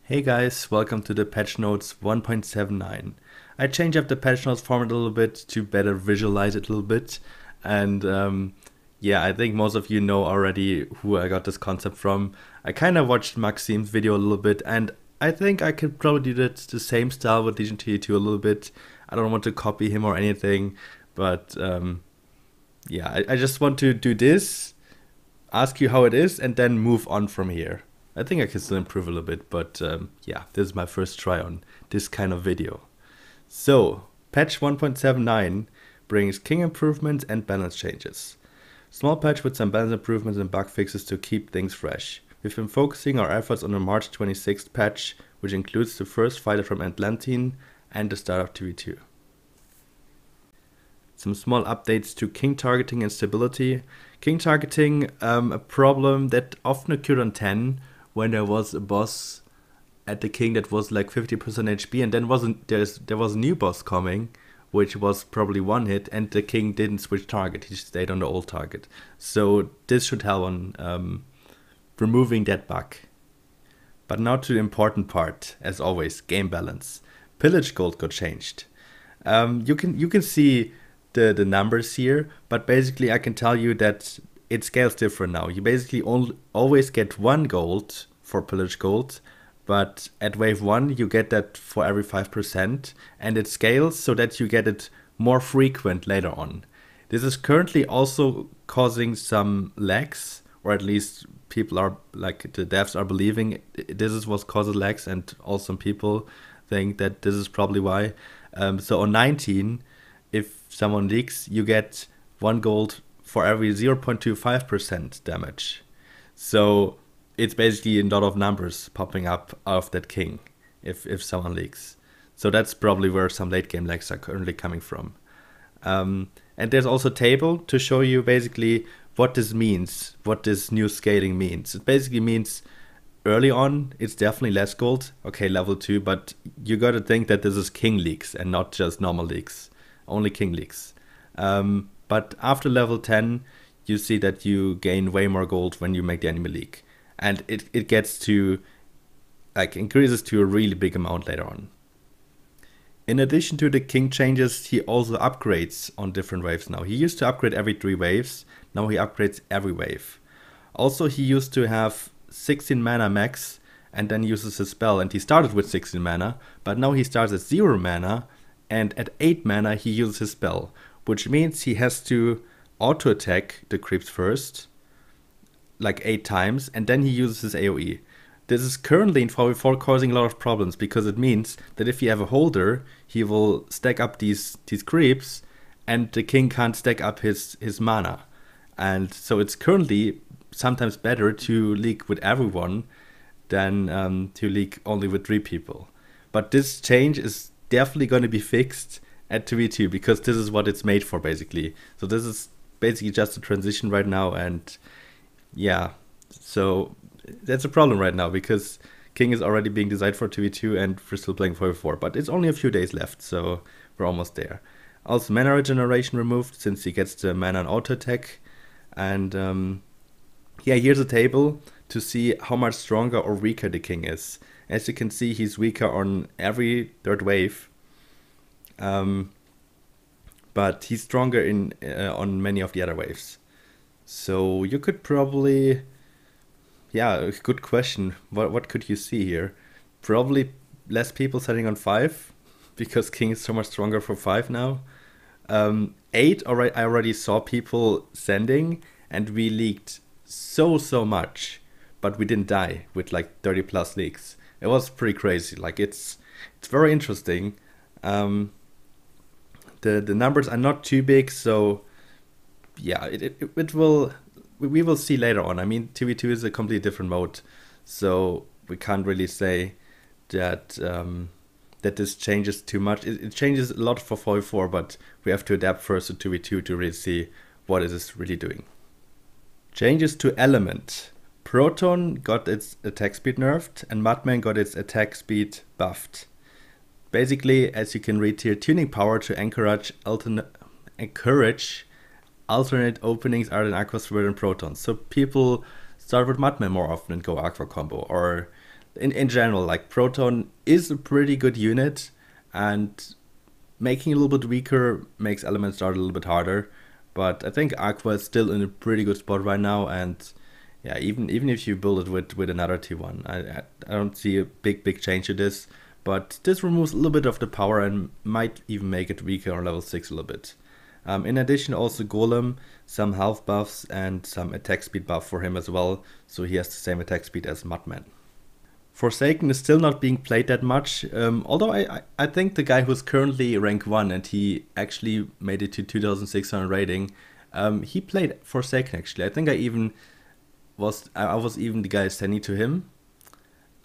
Hey guys, welcome to the PatchNotes 1.79. I changed up the PatchNotes format a little bit to better visualize it a little bit. And I think most of you know already who I got this concept from. I kind of watched Maxim's video a little bit, and I think I could probably do the same style with Legion TE2 a little bit. I don't want to copy him or anything, but I just want to do this, ask you how it is, and then move on from here. I think I can still improve a little bit, but this is my first try on this kind of video. So, patch 1.79 brings king improvements and balance changes. Small patch with some balance improvements and bug fixes to keep things fresh. We've been focusing our efforts on the March 26th patch, which includes the first fighter from Atlantine and the start of TB2. Some small updates to king targeting and stability. King targeting, a problem that often occurred on 10, when there was a boss at the king that was like 50% HP, and then there was a new boss coming, which was probably one hit, and the king didn't switch target, he stayed on the old target. So this should help on removing that bug. But now to the important part, as always, game balance. Pillage gold got changed. You can see the numbers here, but basically I can tell you that it scales different now. You basically always get 1 gold for pillage gold, but at wave 1 you get that for every 5%, and it scales so that you get it more frequent later on. This is currently also causing some lags, or at least people are, like the devs are believing this is what causes lags, and also some people think that this is probably why. So on 19, if someone leaks, you get 1 gold for every 0.25% damage. So it's basically a lot of numbers popping up out of that king if someone leaks. So that's probably where some late game lags are currently coming from. And there's also a table to show you basically what this means, what this new scaling means. It basically means early on it's definitely less gold, okay, level 2, but you gotta think that this is king leaks and not just normal leaks, only king leaks. But after level 10, you see that you gain way more gold when you make the enemy leak. And it gets to, like, increases to a really big amount later on. In addition to the king changes, he also upgrades on different waves now. He used to upgrade every 3 waves, now he upgrades every wave. Also, he used to have 16 mana max and then uses his spell, and he started with 16 mana, but now he starts at 0 mana, and at 8 mana he uses his spell, which means he has to auto attack the creeps first, like 8 times, and then he uses his AoE. This is currently in 4v4 causing a lot of problems, because it means that if you have a holder, he will stack up these creeps, and the king can't stack up his mana. And so it's currently sometimes better to leak with everyone than to leak only with 3 people. But this change is definitely going to be fixed at 2v2, because this is what it's made for, basically. So this is basically just a transition right now, and yeah, so that's a problem right now, because king is already being designed for 2v2 and we're still playing 4v4, but it's only a few days left, so we're almost there. Also, mana regeneration removed, since he gets the mana and auto attack. And here's a table to see how much stronger or weaker the king is. As you can see, he's weaker on every 3rd wave, but he's stronger on many of the other waves. So you could probably, good question. What could you see here? Probably less people setting on 5, because king is so much stronger for 5 now. 8, I already saw people sending, and we leaked so much, but we didn't die with like 30 plus leaks. It was pretty crazy. Like, it's very interesting. The numbers are not too big, so yeah, we will see later on. I mean, TV2 is a completely different mode, so we can't really say that that this changes too much. It changes a lot for 4v4, but we have to adapt first to 2v2 to really see what it is really doing. Changes to element. Proton got its attack speed nerfed, and Mudman got its attack speed buffed. Basically, as you can read here, tuning power to encourage alternate openings are than Aqua Spirit and Protons. So people start with Mudman more often and go Aqua combo, or in general, like Proton is a pretty good unit, and making it a little bit weaker makes Element Start a little bit harder. But I think Aqua is still in a pretty good spot right now, and yeah, even if you build it with another T1, I don't see a big change to this. But this removes a little bit of the power and might even make it weaker on level 6 a little bit. In addition, also Golem, some health buffs and some attack speed buff for him as well, so he has the same attack speed as Mudman. Forsaken is still not being played that much, although I think the guy who's currently rank 1 and he actually made it to 2600 rating, he played Forsaken actually. I think I was even the guy standing to him.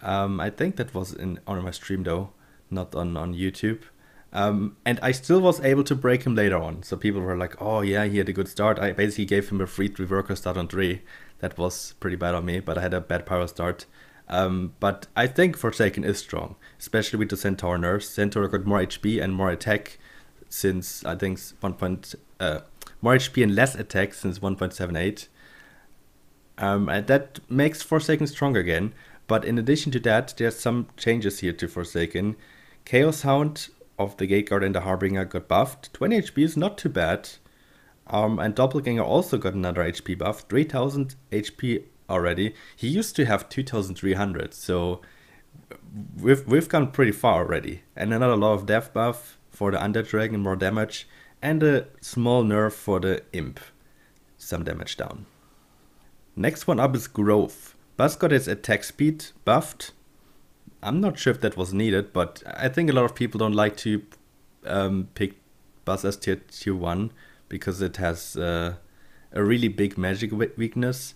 I think that was on my stream though, not on YouTube. And I still was able to break him later on. So people were like, oh yeah, he had a good start. I basically gave him a free 3-worker start on 3. That was pretty bad on me, but I had a bad pyro start. But I think Forsaken is strong, especially with the Centaur nerfs. Centaur got more HP and more attack since, I think, more HP and less attack since 1.78. And that makes Forsaken strong again. But in addition to that, there's some changes here to Forsaken. Chaos Hound of the Gateguard and the Harbinger got buffed. 20 HP is not too bad. And Doppelganger also got another HP buff. 3000 HP already. He used to have 2300, so we've gone pretty far already. And another lot of death buff for the Undead Dragon, more damage. And a small nerf for the Imp. Some damage down. Next one up is Growth. Buzz got his attack speed buffed. I'm not sure if that was needed, but I think a lot of people don't like to pick Buzz as tier 1 because it has a really big magic weakness,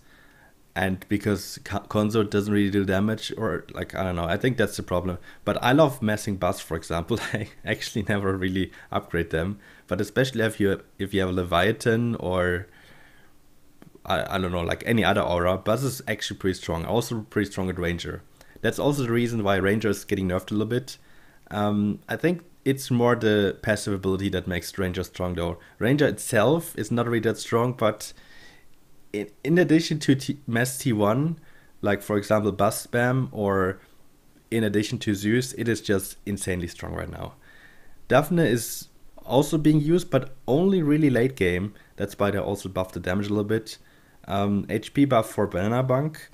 and because Consort doesn't really do damage, or like, I don't know, I think that's the problem. But I love messing Buzz, for example. I actually never really upgrade them, but especially if you have a Leviathan or I don't know, like any other aura, Buzz is actually pretty strong. Also pretty strong at Ranger. That's also the reason why Ranger is getting nerfed a little bit. I think it's more the passive ability that makes Ranger strong though. Ranger itself is not really that strong, but in addition to Mass T1, like for example Buzz Spam, or in addition to Zeus, it is just insanely strong right now. Daphne is also being used, but only really late game. That's why they also buffed the damage a little bit. HP buff for Banana Bunk,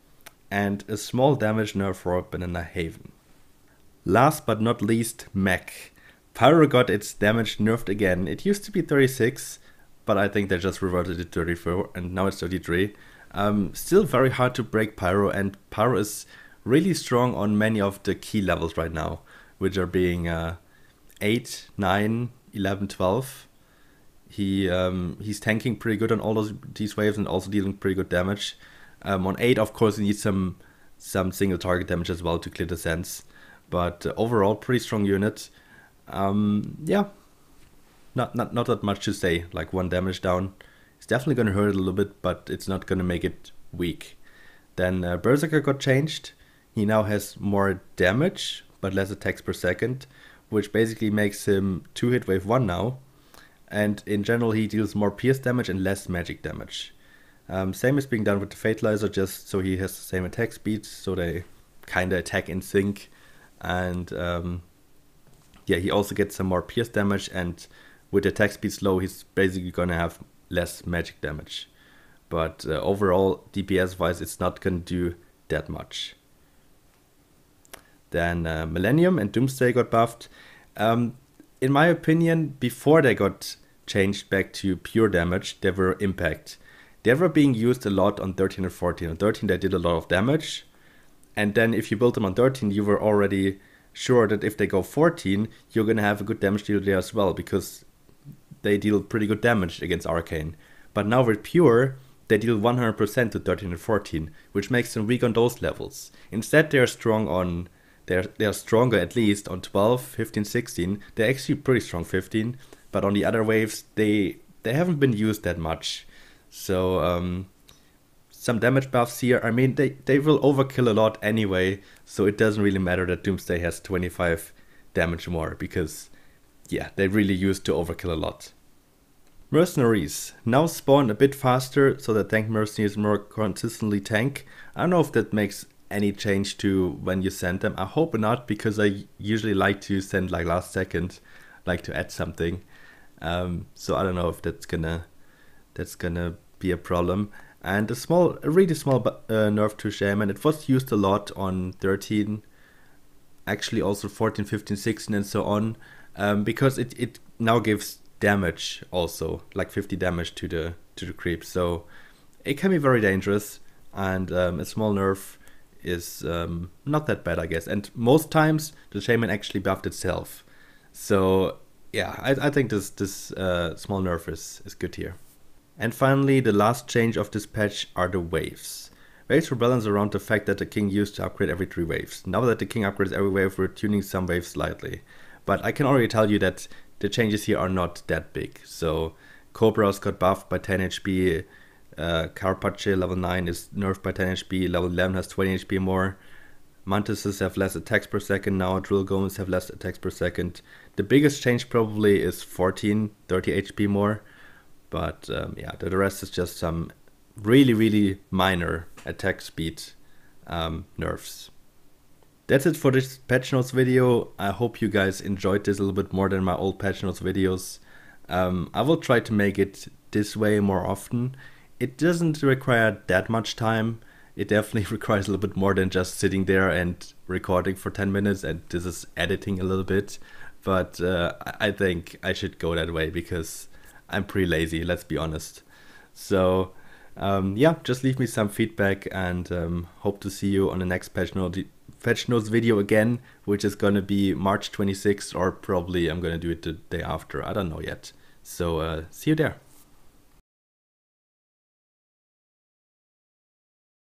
and a small damage nerf for Banana Haven. Last but not least, Mech. Pyro got its damage nerfed again. It used to be 36, but I think they just reverted it to 34, and now it's 33. Still very hard to break Pyro, and Pyro is really strong on many of the key levels right now, which are being 8, 9, 11, 12. He's tanking pretty good on all these waves and also dealing pretty good damage. On 8, of course, he needs some single target damage as well to clear the sense. But overall, pretty strong unit. Yeah, not that much to say. Like 1 damage down. It's definitely going to hurt a little bit, but it's not going to make it weak. Then Berserker got changed. He now has more damage, but less attacks per second, which basically makes him 2-hit wave 1 now. And in general, he deals more pierce damage and less magic damage. Same is being done with the Fatalizer, just so he has the same attack speed, so they kind of attack in sync. And yeah, he also gets some more pierce damage, and with attack speed low, he's basically gonna have less magic damage. But overall, DPS wise, it's not gonna do that much. Then Millennium and Doomsday got buffed. In my opinion, before they got changed back to pure damage, they were impact. They were being used a lot on 13 and 14. On 13 they did a lot of damage, and then if you built them on 13, you were already sure that if they go 14, you're gonna have a good damage deal there as well, because they deal pretty good damage against Arcane. But now with pure, they deal 100% to 13 and 14, which makes them weak on those levels. Instead, they're strong on they're stronger at least on 12, 15, 16. They're actually pretty strong 15, but on the other waves, they haven't been used that much. So some damage buffs here. I mean, they will overkill a lot anyway, so it doesn't really matter that Doomsday has 25 damage more, because yeah, they really used to overkill a lot. Mercenaries now spawn a bit faster, so that tank mercenaries more consistently tank. I don't know if that makes any change to when you send them. I hope not, because I usually like to send like last second, like to add something. So I don't know if that's gonna be a problem. And a really small nerf to Shaman. It was used a lot on 13, actually also 14, 15, 16, and so on, because it now gives damage also, like 50 damage to the creep. So it can be very dangerous, and a small nerf is not that bad, I guess. And most times the Shaman actually buffed itself. So yeah, I think this small nerf is good here. And finally, the last change of this patch are the waves. Waves were balanced around the fact that the king used to upgrade every 3 waves. Now that the king upgrades every wave, we're tuning some waves slightly. But I can already tell you that the changes here are not that big. So Cobra's got buffed by 10 HP, Carpache level 9 is nerfed by 10 HP, level 11 has 20 HP more. Mantises have less attacks per second now, Drill Golems have less attacks per second. The biggest change probably is 14, 30 HP more. But yeah, the rest is just some really minor attack speed nerfs. That's it for this patch notes video. I hope you guys enjoyed this a little bit more than my old patch notes videos. I will try to make it this way more often. It doesn't require that much time. It definitely requires a little bit more than just sitting there and recording for 10 minutes, and this is editing a little bit. But I think I should go that way because I'm pretty lazy, let's be honest. So yeah, just leave me some feedback, and hope to see you on the next patch notes video again, which is gonna be March 26th, or probably I'm gonna do it the day after. I don't know yet. So see you there.